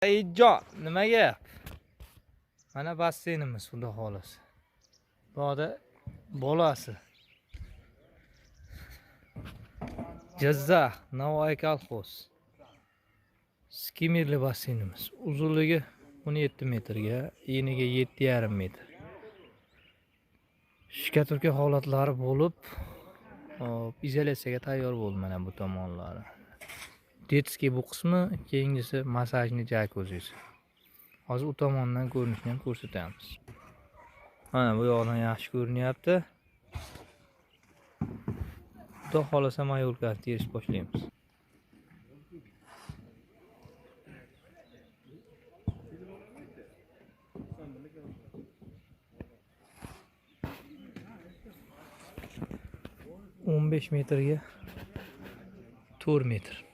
Saidjon, nima gap? Mana basseynimiz, xudo xolasi. Bu yoqda bolasi. Jizzax, Navoiy kolxoz. Skimerli basseynimiz. Uzunligi 17 metrga, eniga 7,5 metr. Shikaturka holatlari bo'lib, izolyatsiyaga tayyor bo'ldi mana bu tomonlari. Detskiy bu qismi, keyingisi massajni jakuzi. Hozir u tomondan ko'rinishini ham ko'rsatamiz. Mana bu yoqdan yaxshi ko'rinyapti. Xudo xolasa mayolkani terish boshlaymiz. ...15 metrga 4 metr.